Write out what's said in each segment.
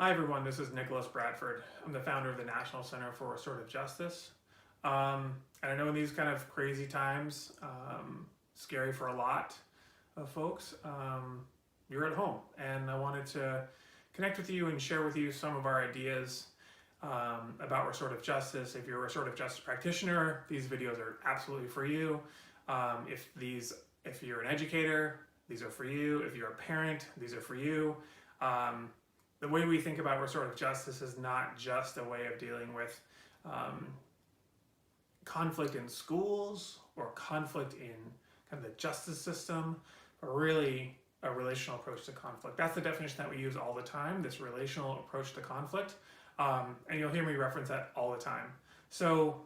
Hi everyone, this is Nicholas Bradford. I'm the founder of the National Center for Restorative Justice. And I know in these kind of crazy times, scary for a lot of folks, you're at home. And I wanted to connect with you and share with you some of our ideas about restorative justice. If you're a restorative justice practitioner, these videos are absolutely for you. If you're an educator, these are for you. If you're a parent, these are for you. The way we think about restorative justice is not just a way of dealing with conflict in schools or conflict in kind of the justice system, but really a relational approach to conflict. That's the definition that we use all the time, this relational approach to conflict. And you'll hear me reference that all the time. So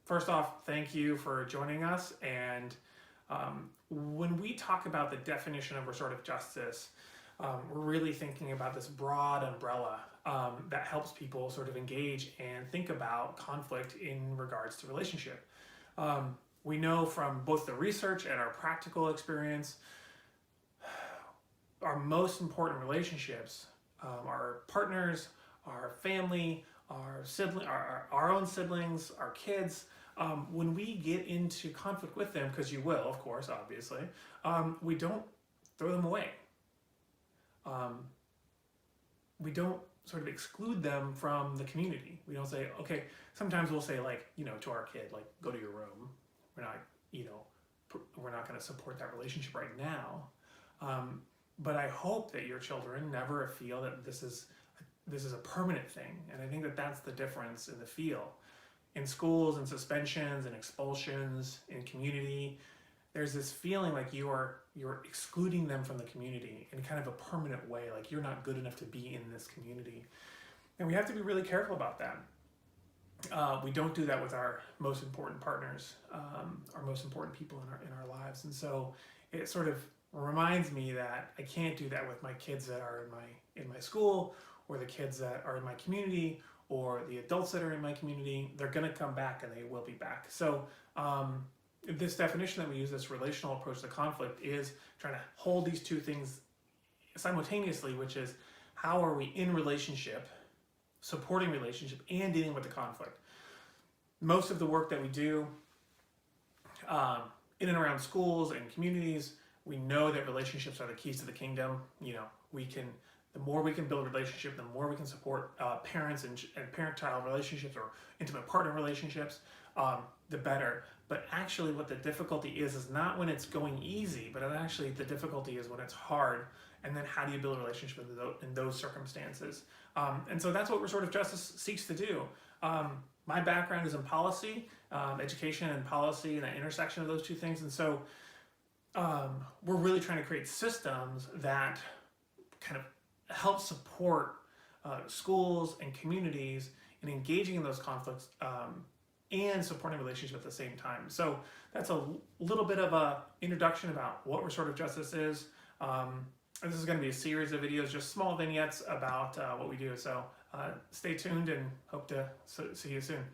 first off, thank you for joining us. And when we talk about the definition of restorative justice, we're really thinking about this broad umbrella that helps people sort of engage and think about conflict in regards to relationship. We know from both the research and our practical experience, our most important relationships, our partners, our family, our own siblings, our kids, when we get into conflict with them, because you will, of course, obviously, we don't throw them away. We don't sort of exclude them from the community. We don't say, okay, sometimes we'll say to our kid, go to your room. We're not going to support that relationship right now. But I hope that your children never feel that this is a permanent thing. And I think that that's the difference in the feel. In schools and suspensions and expulsions, in community, there's this feeling like you're excluding them from the community in kind of a permanent way, like you're not good enough to be in this community. And we have to be really careful about that. We don't do that with our most important partners, our most important people in our lives. And so it sort of reminds me that I can't do that with my kids that are in my school, or the kids that are in my community, or the adults that are in my community. They're going to come back, and they will be back. So this definition that we use, this relational approach to conflict, is trying to hold these two things simultaneously, which is how are we in relationship, supporting relationship, and dealing with the conflict. Most of the work that we do in and around schools and communities, we know that relationships are the keys to the kingdom. The more we can build a relationship, the more we can support parents and parent-child relationships or intimate partner relationships, the better. But actually what the difficulty is not when it's going easy, but actually the difficulty is when it's hard. And then how do you build a relationship in those circumstances? And so that's what restorative justice seeks to do. My background is in policy, education and policy, and that intersection of those two things. And so we're really trying to create systems that kind of help support schools and communities in engaging in those conflicts and supporting relationships at the same time. So that's a little bit of an introduction about what restorative justice is. This is going to be a series of videos, just small vignettes about what we do. So stay tuned and hope to see you soon.